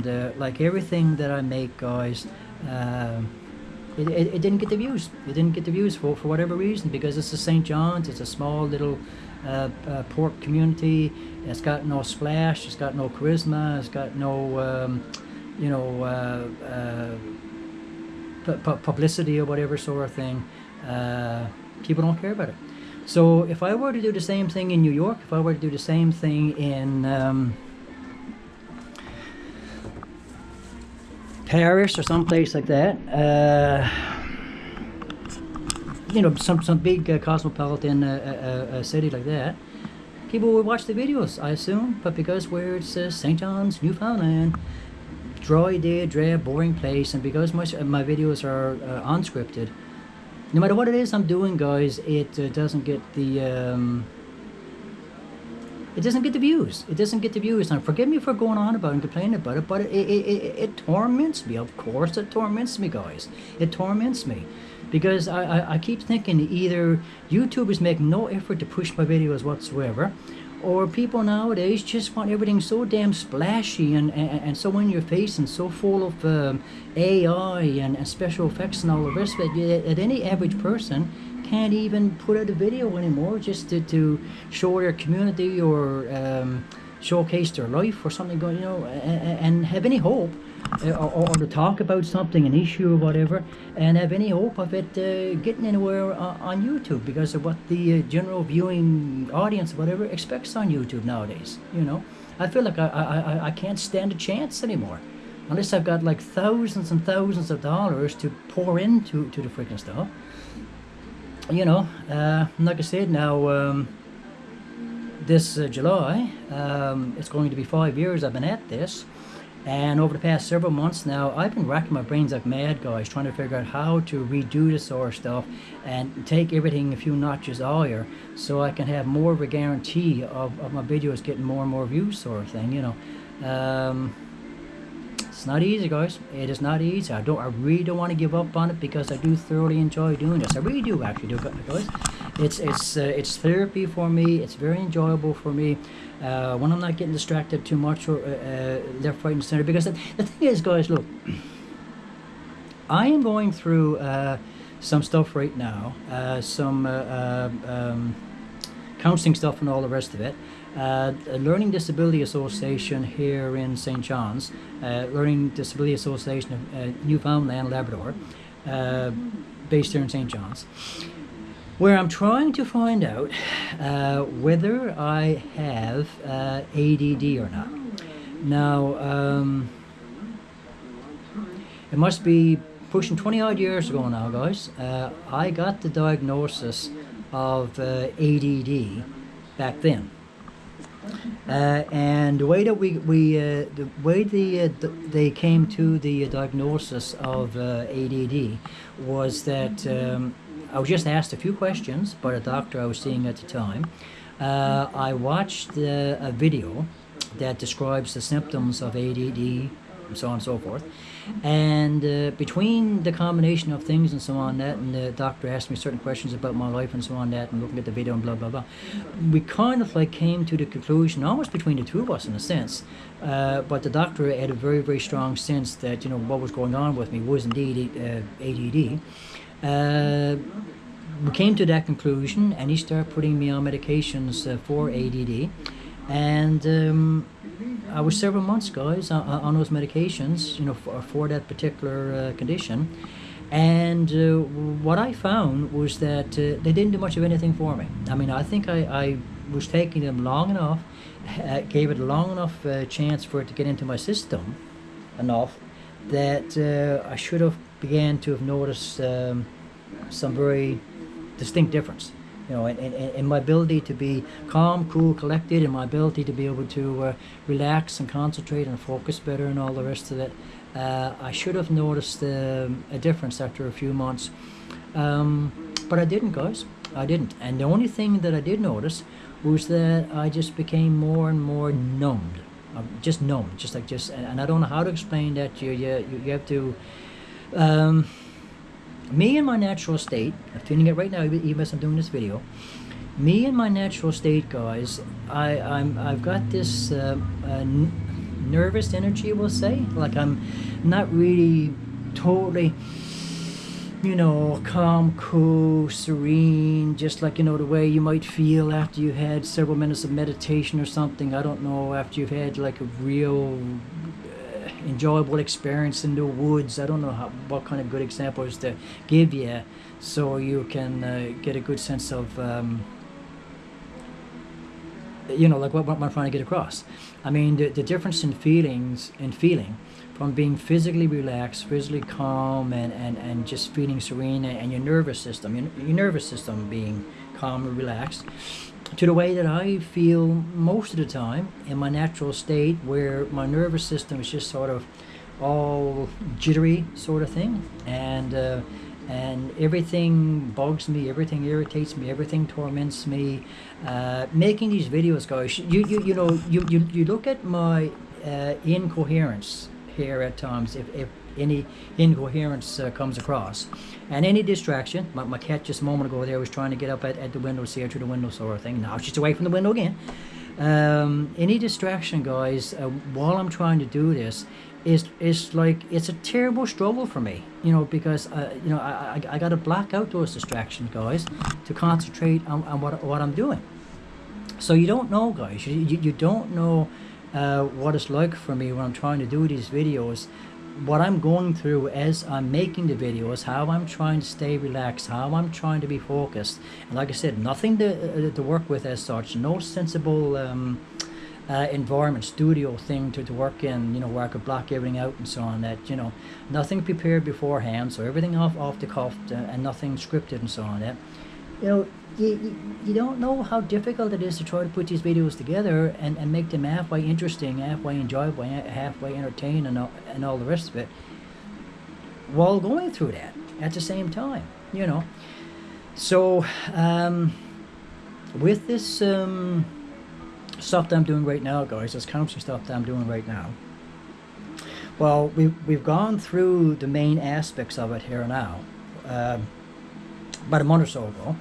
and like everything that I make, guys, it didn't get the views. It didn't get the views for whatever reason, because it's a St. John's. It's a small little port community. It's got no splash. It's got no charisma. It's got no, you know, publicity or whatever sort of thing. People don't care about it. So if I were to do the same thing in New York, if I were to do the same thing in Paris or someplace like that, you know, some big cosmopolitan city like that, people would watch the videos, I assume. But because where it's St. John's, Newfoundland, dry day, drab, boring place, and because my videos are unscripted, no matter what it is I'm doing, guys, it doesn't get the it doesn't get the views. It doesn't get the views. Now, forgive me for going on about it and complaining about it, but it torments me. Of course, it torments me, guys. It torments me, because I keep thinking either YouTube is making no effort to push my videos whatsoever, or people nowadays just want everything so damn splashy and so in your face and so full of AI and special effects and all the rest of it, that any average person can't even put out a video anymore just to show their community or showcase their life or something going, you know, and have any hope, or to talk about something, an issue or whatever, and have any hope of it getting anywhere on YouTube, because of what the general viewing audience or whatever expects on YouTube nowadays. You know, I feel like I can't stand a chance anymore, unless I've got like thousands and thousands of dollars to pour into the freaking stuff. You know, like I said, now this July, it's going to be 5 years I've been at this, and over the past several months now, I've been racking my brains like mad, guys, trying to figure out how to redo this sort of stuff and take everything a few notches higher, so I can have more of a guarantee of my videos getting more and more views, sort of thing. You know, it's not easy, guys. It is not easy. I really don't want to give up on it, because I do thoroughly enjoy doing this. I really do, actually, do, guys. It's therapy for me. It's very enjoyable for me when I'm not getting distracted too much, or left, right, and center. Because the thing is, guys, look, I am going through some stuff right now, some counseling stuff and all the rest of it. Learning Disability Association here in St. John's, Learning Disability Association of Newfoundland, Labrador, based here in St. John's, where I'm trying to find out whether I have ADD or not. Now, it must be pushing 20 odd years ago now, guys. I got the diagnosis of ADD back then. And the way that they came to the diagnosis of ADD was that I was just asked a few questions by a doctor I was seeing at the time. I watched a video that describes the symptoms of ADD and so on and so forth. And between the combination of things and so on that, and the doctor asked me certain questions about my life and so on that, and looking at the video and blah blah blah, we kind of like came to the conclusion, almost between the two of us in a sense, but the doctor had a very, very strong sense that, you know, what was going on with me was indeed ADD. We came to that conclusion, and he started putting me on medications for ADD, and I was several months, guys, on those medications, you know, for that particular condition. And what I found was that they didn't do much of anything for me. I mean, I think I was taking them long enough, gave it a long enough chance for it to get into my system enough that I should have began to have noticed some very distinct difference. You know, in my ability to be calm, cool, collected, and my ability to be able to relax and concentrate and focus better and all the rest of it. I should have noticed a difference after a few months, but I didn't, guys. I didn't. And the only thing that I did notice was that I just became more and more numbed. Just numb, and I don't know how to explain that. You have to. Me in my natural state, I'm feeling it right now, even as I'm doing this video. Me in my natural state, guys, I've got this nervous energy, we'll say. Like I'm not really totally, calm, cool, serene, just like, the way you might feel after you had several minutes of meditation or something. I don't know, after you've had like a real enjoyable experience in the woods. I don't know what kind of good examples to give you so you can get a good sense of, like what I'm trying to get across. I mean, the difference in feeling from being physically relaxed, physically calm, and just feeling serene, and your nervous system being calm and relaxed, to the way that I feel most of the time in my natural state, where my nervous system is just sort of all jittery sort of thing, and everything bugs me, everything irritates me, everything torments me. Making these videos, guys, you look at my incoherence here at times, if any incoherence comes across, and any distraction. My cat just a moment ago there was trying to get up at the window, see her through the window sort of thing. Now she's away from the window again. Any distraction, guys, while I'm trying to do this, is like, it's a terrible struggle for me, because I got to black out those distractions, guys, to concentrate on what I'm doing. So you don't know, guys, you don't know what it's like for me when I'm trying to do these videos, what I'm going through as I'm making the videos, how I'm trying to stay relaxed, how I'm trying to be focused. And like I said, nothing to work with as such, no sensible environment, studio thing to work in, where I could block everything out and so on. That, nothing prepared beforehand, so everything off the cuff, and nothing scripted and so on. That, you don't know how difficult it is to try to put these videos together and make them halfway interesting, halfway enjoyable, halfway entertaining, and all the rest of it, while going through that at the same time, So, with this stuff that I'm doing right now, guys, this counseling stuff that I'm doing right now, well, we've gone through the main aspects of it here now, about a month or so ago.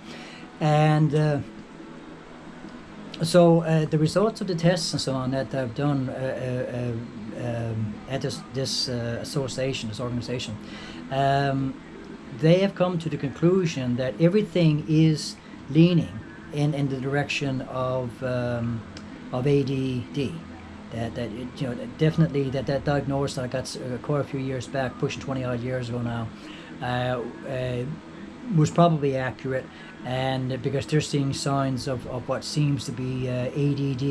And so the results of the tests and so on that I've done at this association, this organization, they have come to the conclusion that everything is leaning in the direction of ADD. That definitely that diagnosis I got quite a few years back, pushing 20 odd years ago now, was probably accurate, and because they're seeing signs of what seems to be ADD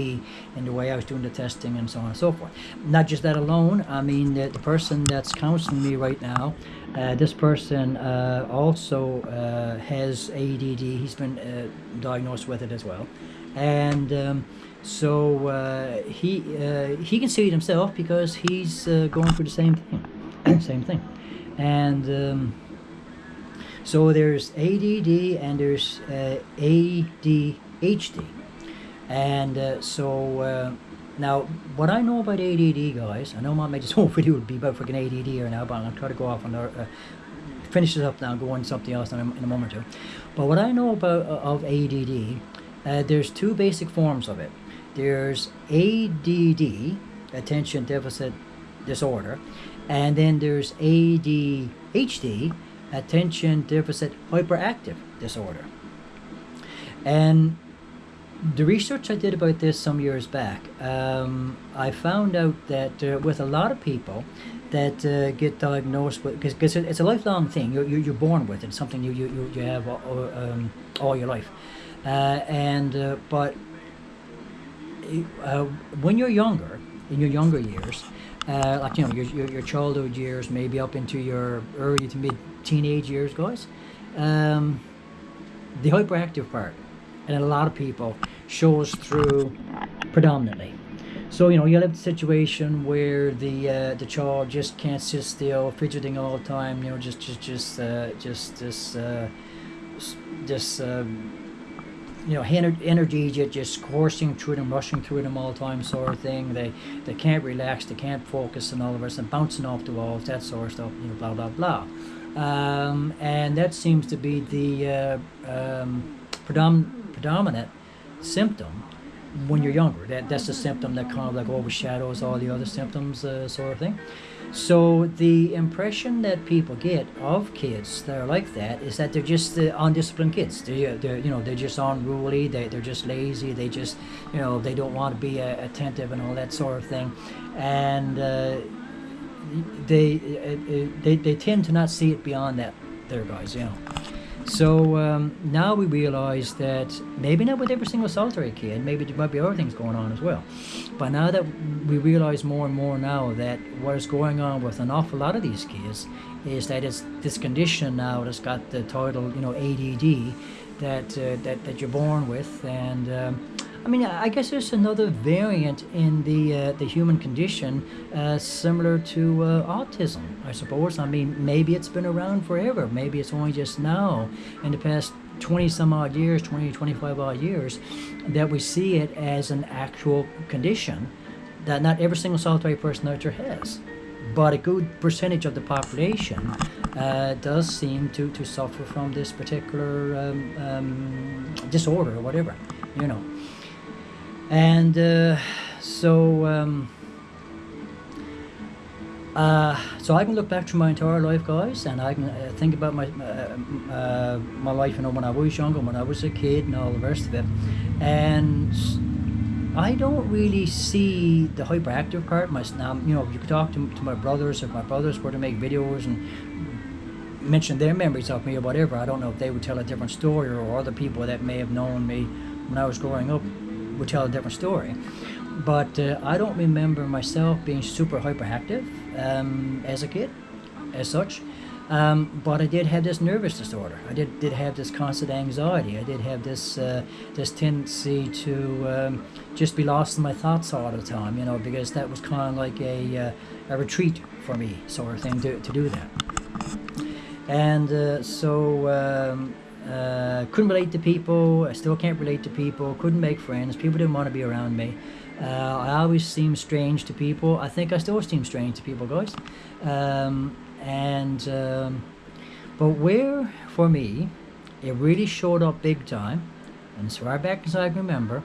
in the way I was doing the testing and so on and so forth. Not just that alone, I mean, the person that's counseling me right now, this person also has ADD. He's been diagnosed with it as well, and so he can see it himself because he's going through the same thing, and so there's ADD and there's ADHD, and so now what I know about ADD, guys, I know this whole video would be about freaking ADD here now, but I'm gonna try to go off on finish this up now and go on something else in a moment or two. But what I know about of ADD, there's two basic forms of it. There's ADD, attention deficit disorder, and then there's ADHD, attention deficit hyperactive disorder. And the research I did about this some years back, I found out that with a lot of people that get diagnosed with, because it's a lifelong thing, you're born with it, it's something you have all your life, but when you're younger, in your younger years, like your childhood years, maybe up into your early to mid teenage years, guys, the hyperactive part, and a lot of people, shows through predominantly. So you'll have the situation where the child just can't sit still, fidgeting all the time, energy just coursing through them, rushing through them all the time, sort of thing. They can't relax, they can't focus, and all the rest, and bouncing off the walls, that sort of stuff, blah blah blah. And that seems to be the predominant symptom when you're younger. That's the symptom that kind of like overshadows all the other symptoms, sort of thing. So the impression that people get of kids that are like that is that they're just undisciplined kids. They're just unruly. They're just lazy. They just they don't want to be attentive and all that sort of thing, and they tend to not see it beyond that. There, guys, So now we realize that maybe not with every single solitary kid, maybe there might be other things going on as well. But now that we realize more and more now that what is going on with an awful lot of these kids is that it's this condition now that's got the title, ADD, that you're born with, and I mean, I guess there's another variant in the human condition, similar to autism, I suppose. I mean, maybe it's been around forever. Maybe it's only just now, in the past 20 some odd years, 25 odd years, that we see it as an actual condition that not every single solitary person out there has. But a good percentage of the population does seem to suffer from this particular disorder or whatever, And so I can look back through my entire life, guys, and I can think about my life, when I was younger, when I was a kid, and all the rest of it. And I don't really see the hyperactive part. You could talk to my brothers. If my brothers were to make videos and mention their memories of me or whatever, I don't know if they would tell a different story, or other people that may have known me when I was growing up would tell a different story. But I don't remember myself being super hyperactive as a kid, as such. But I did have this nervous disorder. I did have this constant anxiety. I did have this tendency to just be lost in my thoughts all the time, because that was kind of like a retreat for me, sort of thing, to do that. And couldn't relate to people. I still can't relate to people. Couldn't make friends. People didn't want to be around me. I always seemed strange to people. I think I still seem strange to people, guys. But where, for me, it really showed up big time, and as far back as I can remember,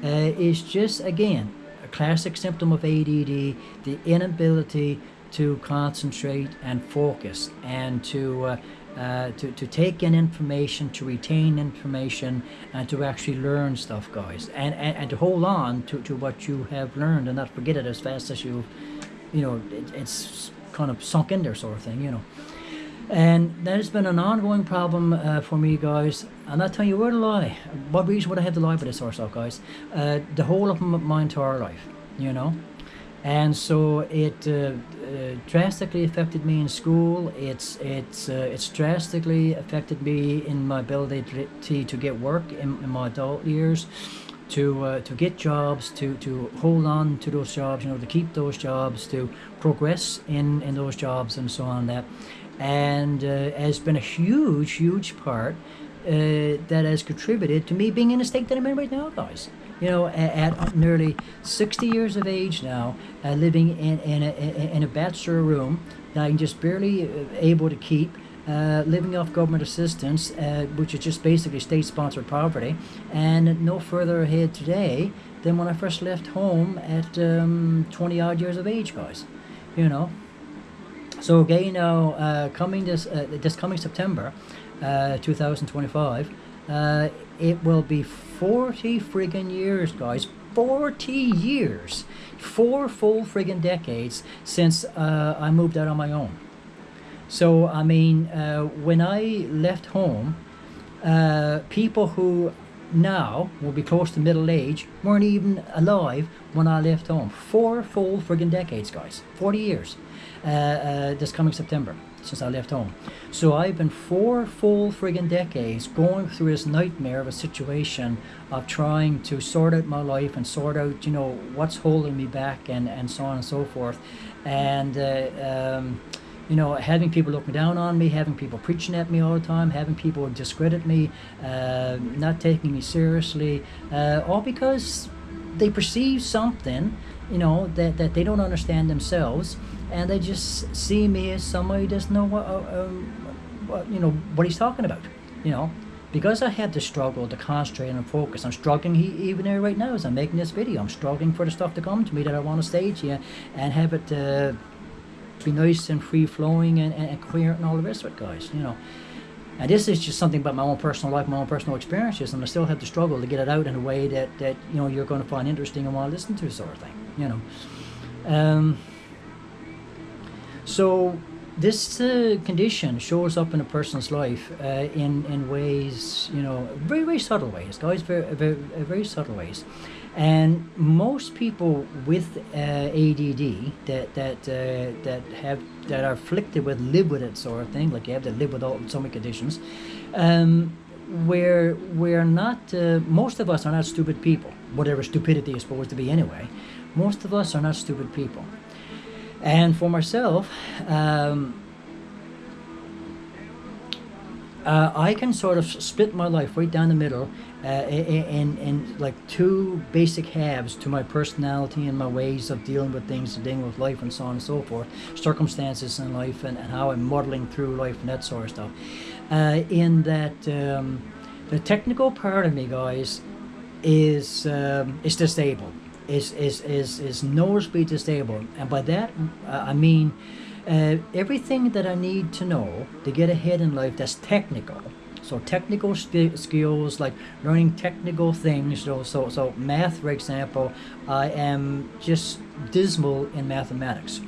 is just, again, a classic symptom of ADD, the inability to concentrate and focus, and to take in information, to retain information, and to actually learn stuff, guys, and to hold on to what you have learned and not forget it as fast as it's kind of sunk in there, sort of thing, And that has been an ongoing problem for me, guys. I'm not telling you where to lie. What reason would I have to lie for this sort of stuff, guys? The whole of my entire life, And so it drastically affected me in school. It's drastically affected me in my ability to get work in my adult years, to get jobs, to hold on to those jobs, to keep those jobs, to progress in those jobs, and so on. And has been a huge part that has contributed to me being in the state that I'm in right now, guys. At nearly 60 years of age now, living in a bachelor room that I'm just barely able to keep, living off government assistance, which is just basically state-sponsored poverty, and no further ahead today than when I first left home at 20-odd years of age, guys. So again, now coming this coming September, 2025. It will be 40 friggin' years, guys. 40 years. 4 full friggin' decades since I moved out on my own. So, I mean, when I left home, people who now will be close to middle age weren't even alive when I left home. 4 full friggin' decades, guys. 40 years. This coming September, since I left home. So I've been 4 full friggin' decades going through this nightmare of a situation of trying to sort out my life and sort out, what's holding me back, and so on and so forth. And having people looking down on me, having people preaching at me all the time, having people discredit me, not taking me seriously, all because they perceive something, that they don't understand themselves, and they just see me as somebody who doesn't know what he's talking about, because I had to struggle to concentrate and focus. I'm struggling even here right now as I'm making this video. I'm struggling for the stuff to come to me that I want to stage here and have it be nice and free flowing and coherent and all the rest of it, guys. You know. And this is just something about my own personal life, my own personal experiences, and I still have to struggle to get it out in a way that you know you're going to find interesting and want to listen to, sort of thing. You know. So this condition shows up in a person's life in ways, you know, very, very subtle ways, guys, very subtle ways. And most people with ADD that are afflicted with, live with it, sort of thing, like you have to live with so many conditions, we're not, most of us are not stupid people, whatever stupidity is supposed to be anyway. Most of us are not stupid people. And for myself, I can sort of split my life right down the middle in like two basic halves to my personality and my ways of dealing with things, dealing with life and so on and so forth, circumstances in life and how I'm muddling through life and that sort of stuff. In that the technical part of me, guys, is disabled. Is noticeably disabled, and by that I mean everything that I need to know to get ahead in life that's technical. So technical skills, like learning technical things. So math, for example, I am just dismal in mathematics.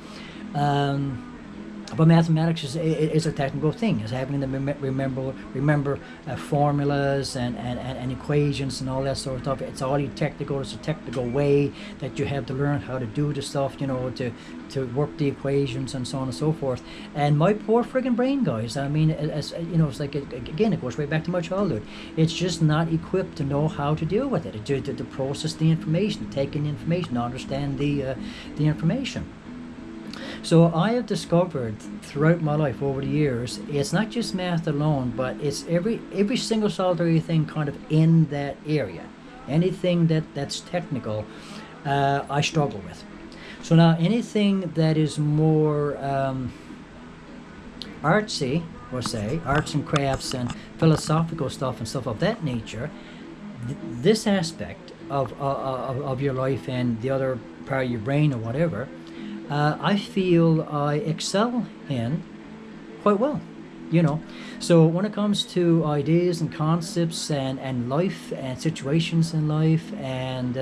But mathematics is a technical thing. It's having to remember formulas and equations and all that sort of stuff. It's all technical. It's a technical way that you have to learn how to do the stuff, you know, to work the equations and so on and so forth. And my poor friggin' brain, guys. I mean, as you know, it's like again, it goes right back to my childhood. It's just not equipped to know how to deal with it, to process the information, take in the information, understand the information. So I have discovered throughout my life over the years, it's not just math alone, but it's every single solitary thing kind of in that area. Anything that's technical, I struggle with. So now anything that is more artsy, we'll say, arts and crafts and philosophical stuff and stuff of that nature, this aspect of your life and the other part of your brain or whatever, I feel I excel in quite well, you know. So when it comes to ideas and concepts and life and situations in life and